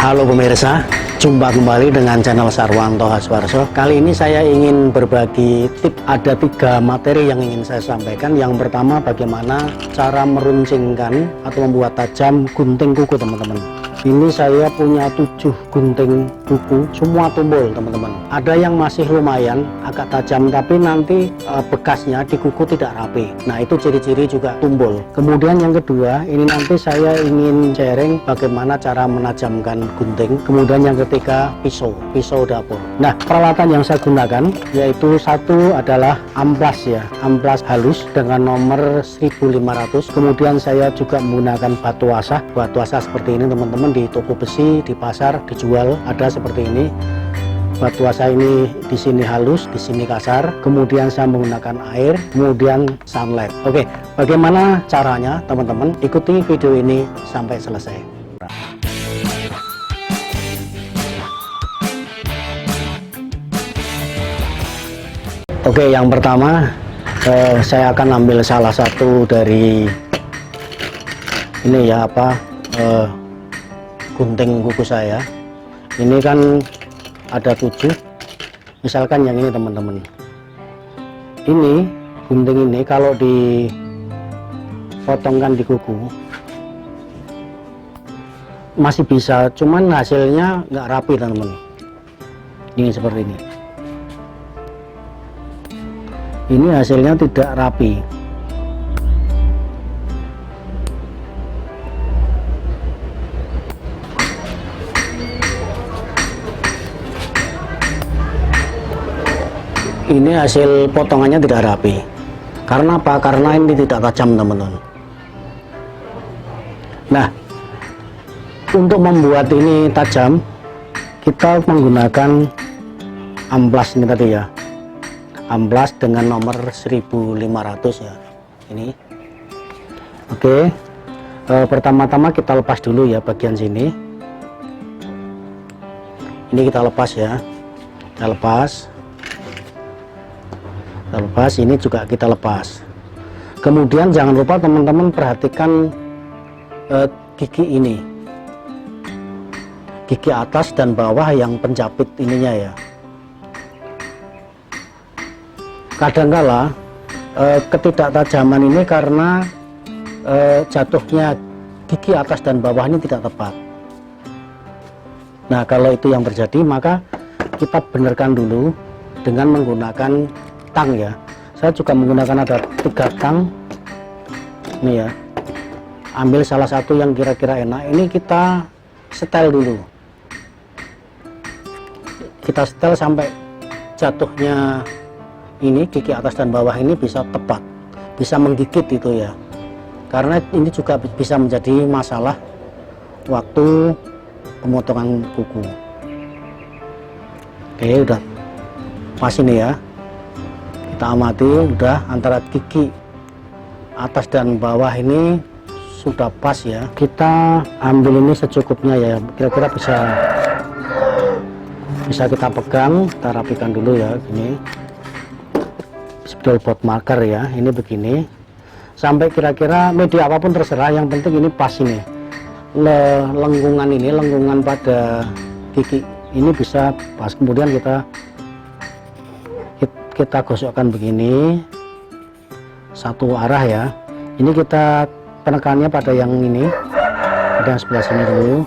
Halo pemirsa, jumpa kembali dengan channel Sarwanto Haswarso. Kali ini saya ingin berbagi tip. Ada 3 materi yang ingin saya sampaikan. Yang pertama, bagaimana cara meruncingkan atau membuat tajam gunting kuku, teman-teman. Ini saya punya 7 gunting kuku, semua tumbul, teman-teman. Ada yang masih lumayan agak tajam, tapi nanti bekasnya di kuku tidak rapi. Nah, itu ciri-ciri juga tumbul. Kemudian yang kedua, ini nanti saya ingin sharing bagaimana cara menajamkan gunting. Kemudian yang ketiga, pisau dapur. Nah, peralatan yang saya gunakan yaitu satu adalah amplas ya, amplas halus dengan nomor 1500. Kemudian saya juga menggunakan batu asah seperti ini, teman-teman. Di toko besi, di pasar dijual ada seperti ini. Batu asah ini di sini halus, di sini kasar. Kemudian saya menggunakan air, kemudian sunlight. Oke, bagaimana caranya, teman-teman? Ikuti video ini sampai selesai. Oke, yang pertama saya akan ambil salah satu dari ini ya, gunting kuku saya. Ini kan ada 7, misalkan yang ini, teman-teman. Ini gunting ini kalau dipotongkan di kuku masih bisa, cuman hasilnya nggak rapi, teman-teman. Ini seperti ini. Ini hasilnya tidak rapi. Ini hasil potongannya tidak rapi. Karena apa? Karena ini tidak tajam, teman-teman. Nah, untuk membuat ini tajam, kita menggunakan amplas ini tadi ya. Amplas dengan nomor 1500 ya. Ini. Oke. Pertama-tama kita lepas dulu ya bagian sini. Ini kita lepas ya. Kita lepas. Ini juga kita lepas. Kemudian jangan lupa, teman-teman, perhatikan gigi ini, gigi atas dan bawah yang penjapit ininya ya. Kadangkala ketidaktajaman ini karena jatuhnya gigi atas dan bawah ini tidak tepat. Nah, kalau itu yang terjadi, maka kita benarkan dulu dengan menggunakan tang ya. Saya juga menggunakan ada 3 tang ini ya. Ambil salah satu yang kira-kira enak. Ini kita setel dulu, kita setel sampai jatuhnya ini gigi atas dan bawah ini bisa tepat, bisa menggigit itu ya. Karena ini juga bisa menjadi masalah waktu pemotongan kuku. Oke, udah pas ini ya. Kita amati, udah antara gigi atas dan bawah ini sudah pas ya. Kita ambil ini secukupnya ya, kira-kira bisa kita pegang, kita rapikan dulu ya. Ini spidol board marker ya, ini begini sampai kira-kira media apapun terserah, yang penting ini pas ini. Lengkungan pada gigi ini bisa pas. Kemudian kita gosokkan begini satu arah ya. Ini kita penekannya pada yang ini, pada yang sebelah sini dulu.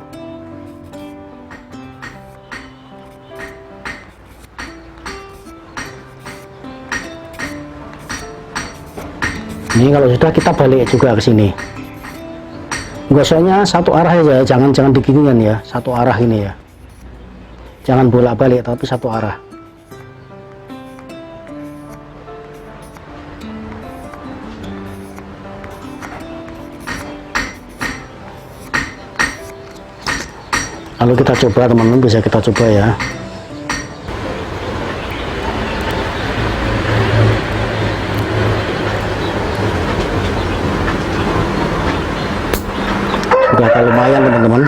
Ini kalau sudah, kita balik juga ke sini. Gosoknya satu arah aja, jangan digigikan ya, satu arah ini ya. Jangan bolak-balik, tapi satu arah. Lalu kita coba, teman-teman, bisa kita coba ya. Sudah agak lumayan, teman-teman.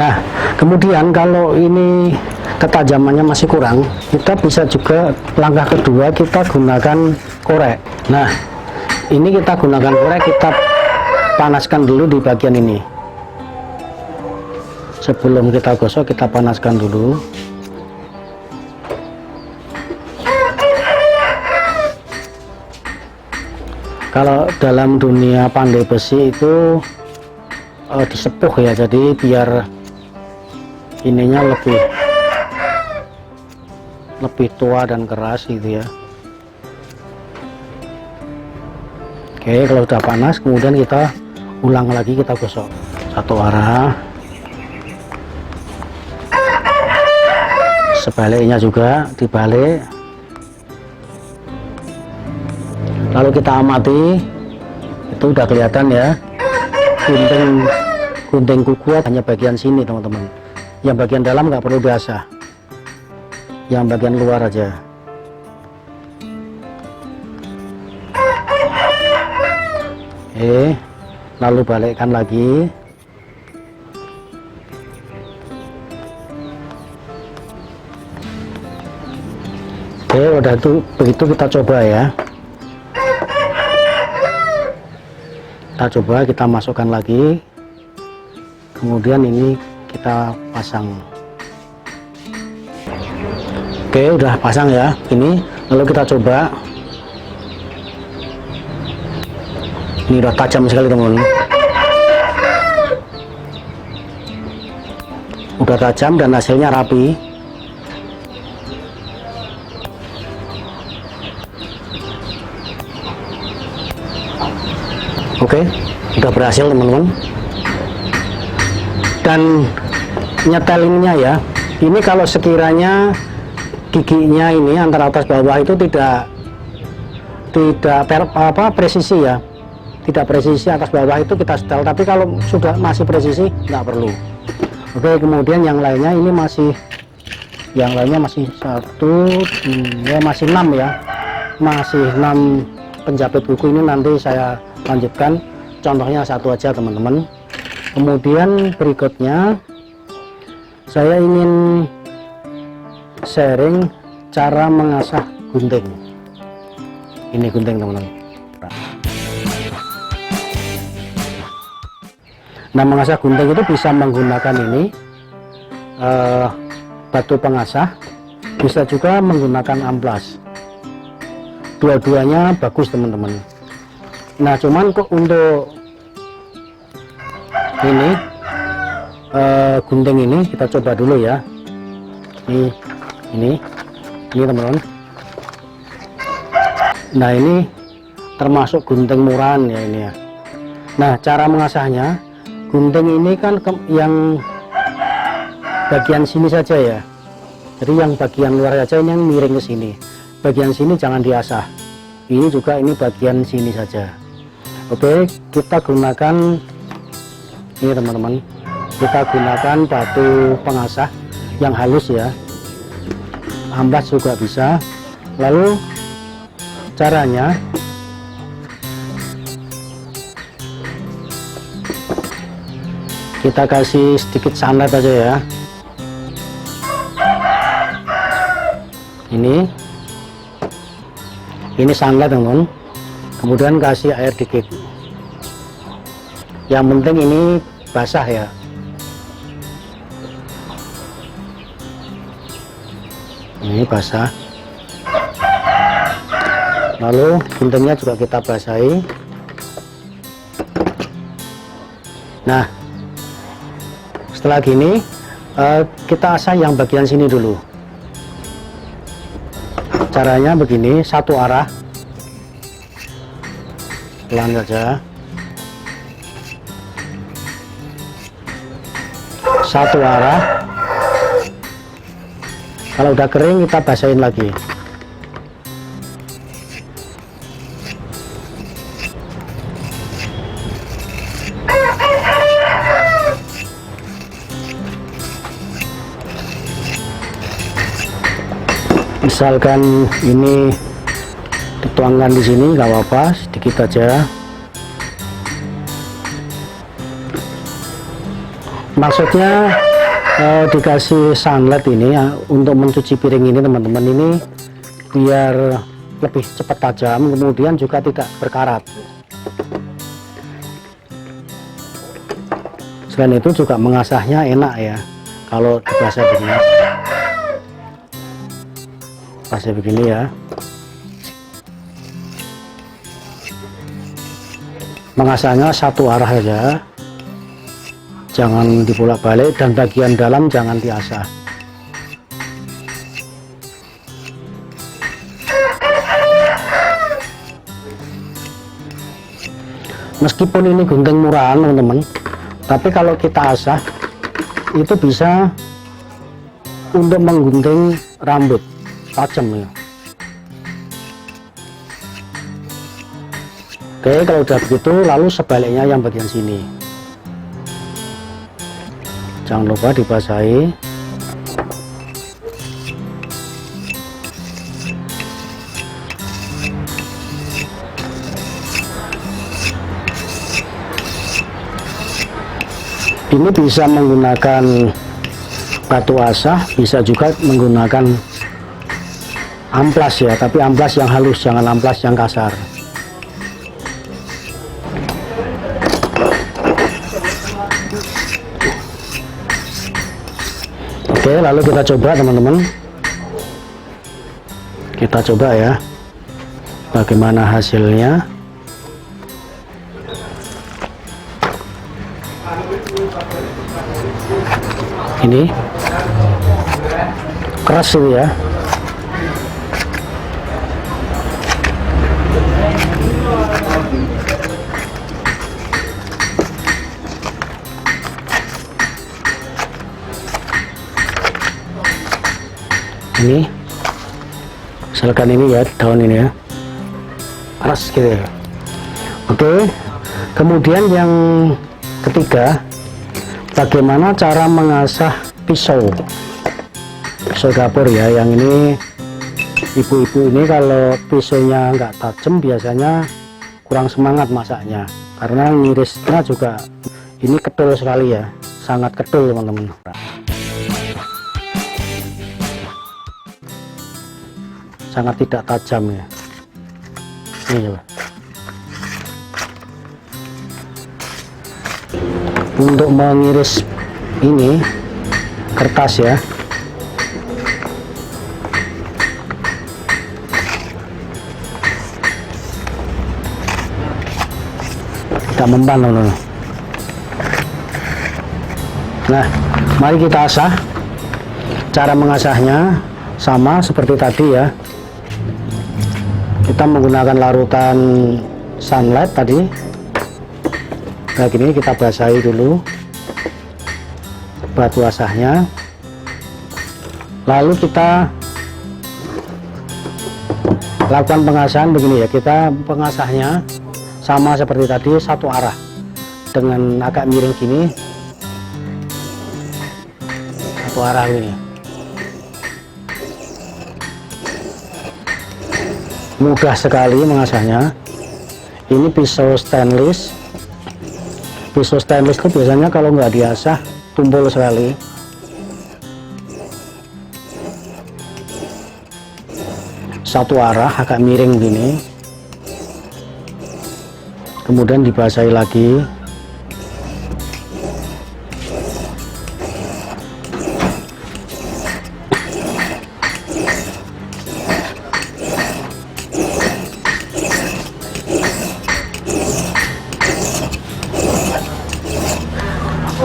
Nah, kemudian kalau ini ketajamannya masih kurang, kita bisa juga langkah kedua, kita gunakan korek. Nah, ini kita gunakan korek, kita panaskan dulu di bagian ini. Sebelum kita gosok, kita panaskan dulu. Kalau dalam dunia pandai besi itu disepuh ya, jadi biar ininya lebih tua dan keras gitu ya. Oke, kalau udah panas kemudian kita ulang lagi, kita gosok satu arah, sebaliknya juga dibalik. Lalu kita amati, itu udah kelihatan ya, gunting kuku hanya bagian sini teman-teman, yang bagian dalam nggak perlu diasah, yang bagian luar aja. Oke, lalu balikkan lagi. Oke, udah itu, begitu kita coba ya. Kita coba, kita masukkan lagi, kemudian ini kita pasang. Oke, udah pasang ya ini. Lalu kita coba, ini udah tajam sekali teman-teman, udah tajam dan hasilnya rapi. Oke, udah berhasil teman-teman. Dan nyetelingnya ya, ini kalau sekiranya giginya ini antara atas bawah itu tidak presisi ya, tidak presisi atas bawah itu kita setel, tapi kalau sudah masih presisi nggak perlu. Oke, kemudian yang lainnya ini masih satu, masih 6 ya, masih 6 penjepit kuku. Ini nanti saya lanjutkan, contohnya satu aja teman-teman. Kemudian berikutnya saya ingin sharing cara mengasah gunting. Ini gunting teman-teman. Nah, mengasah gunting itu bisa menggunakan ini batu pengasah, bisa juga menggunakan amplas. Dua-duanya bagus teman-teman. Nah, cuman kok untuk ini gunting ini kita coba dulu ya. Ini teman-teman. Nah, ini termasuk gunting murahan ya ini ya. Nah, cara mengasahnya, gunting ini kan yang bagian sini saja ya, jadi yang bagian luar saja, ini yang miring ke sini. Bagian sini jangan diasah, ini juga, ini bagian sini saja. Oke, kita gunakan ini teman-teman, kita gunakan batu pengasah yang halus ya, amplas juga bisa. Lalu caranya, kita kasih sedikit sunlight aja ya. Ini sunlight teman-teman, kemudian kasih air dikit. Yang penting ini basah ya. Ini basah. Lalu guntingnya juga kita basahi. Nah, setelah gini kita asah yang bagian sini dulu. Caranya begini, satu arah, pelan saja, satu arah. Kalau udah kering kita basahin lagi. Misalkan ini dituangkan di sini, nggak apa-apa, sedikit aja. Maksudnya dikasih sunlight ini ya, untuk mencuci piring ini teman-teman, ini biar lebih cepat tajam, kemudian juga tidak berkarat. Selain itu juga mengasahnya enak ya, kalau dibasah begini. Basah begini ya. Mengasahnya satu arah saja, jangan dibolak-balik, dan bagian dalam jangan diasah. Meskipun ini gunting murahan teman-teman, tapi kalau kita asah itu bisa untuk menggunting rambut tajam ya. Oke, kalau udah begitu, lalu sebaliknya yang bagian sini jangan lupa dibasahi. Ini bisa menggunakan batu asah, bisa juga menggunakan amplas ya, tapi amplas yang halus, jangan amplas yang kasar. Oke, lalu kita coba teman-teman, kita coba ya bagaimana hasilnya. Ini keras itu ya. Ini misalkan ini ya, daun ini ya, keras gitu ya. Oke, kemudian yang ketiga, bagaimana cara mengasah pisau dapur ya. Yang ini ibu-ibu ini kalau pisaunya nggak tajam biasanya kurang semangat masaknya, karena ngirisnya juga ini ketul sekali ya, sangat ketul teman-teman. Sangat tidak tajam ya. Ini coba. Untuk mengiris ini kertas ya, tidak mempan loh. Nah, mari kita asah. Cara mengasahnya sama seperti tadi ya. Kita menggunakan larutan sunlight tadi. Nah, gini kita basahi dulu batu asahnya, lalu kita lakukan pengasahan begini ya. Kita pengasahnya sama seperti tadi, satu arah dengan agak miring gini, satu arah ini. Mudah sekali mengasahnya. Ini pisau stainless. Pisau stainless itu biasanya kalau nggak diasah tumpul sekali. Satu arah agak miring gini, kemudian dibasahi lagi.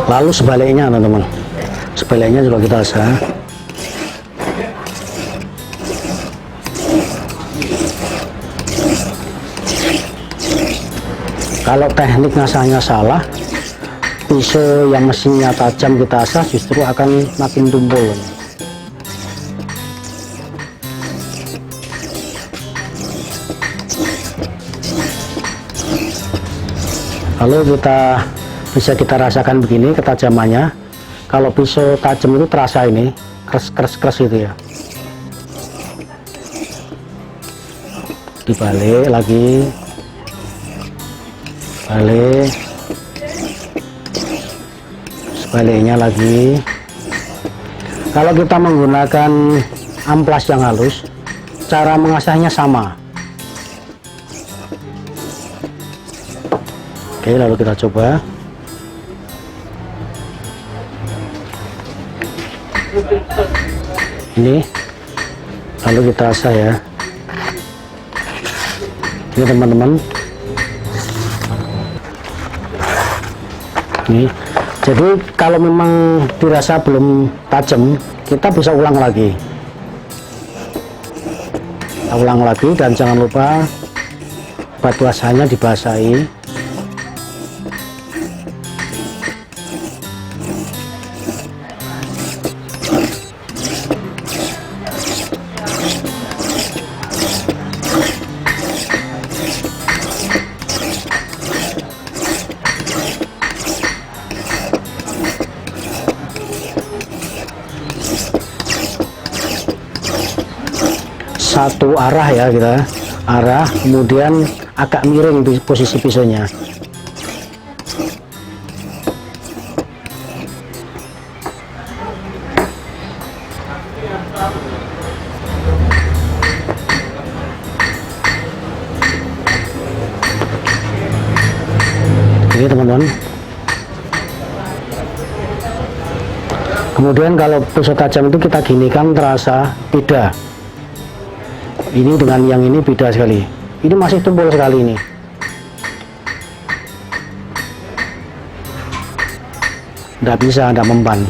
Lalu sebaliknya teman-teman, sebaliknya juga kita asah. Kalau teknik ngasahnya salah, pisau yang mesinnya tajam kita asah justru akan makin tumpul. Lalu bisa kita rasakan begini ketajamannya. Kalau pisau tajam itu terasa ini keras itu ya. Dibalik lagi, balik, sebaliknya lagi. Kalau kita menggunakan amplas yang halus, cara mengasahnya sama. Oke, lalu kita coba. Ini lalu kita asah ya. Ini teman-teman, ini jadi kalau memang dirasa belum tajam, kita bisa ulang lagi. Kita ulang lagi, dan jangan lupa batu asahnya dibasahi. Satu arah ya, kita arah, kemudian agak miring di posisi pisaunya. Ini teman-teman. Kemudian kalau pisau tajam itu kita ginikan, terasa beda. Ini dengan yang ini beda sekali. Ini masih tumpul sekali ini. Tidak bisa, tidak mempan.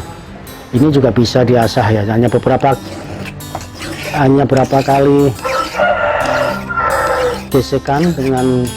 Ini juga bisa diasah ya. Hanya berapa kali gesekan dengan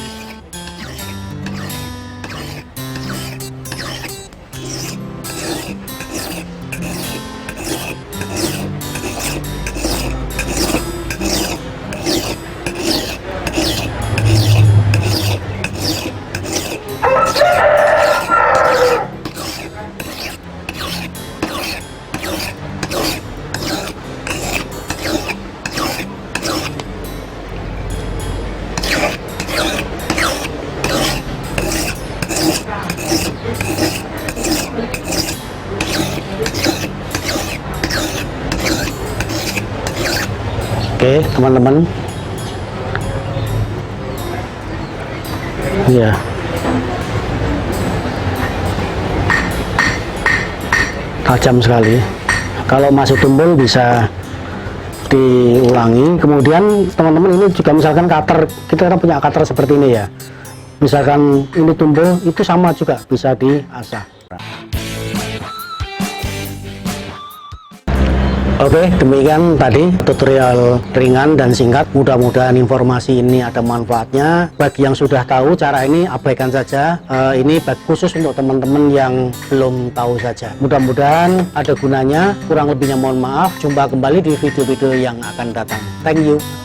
Oke teman-teman, ya tajam sekali. Kalau masih tumpul bisa diulangi. Kemudian teman-teman, ini juga misalkan cutter, kita kan punya cutter seperti ini ya, misalkan ini tumpul, itu sama juga bisa diasah. Oke, demikian tadi tutorial ringan dan singkat. Mudah-mudahan informasi ini ada manfaatnya. Bagi yang sudah tahu cara ini, abaikan saja. Ini khusus untuk teman-teman yang belum tahu saja. Mudah-mudahan ada gunanya. Kurang lebihnya mohon maaf. Jumpa kembali di video-video yang akan datang. Thank you.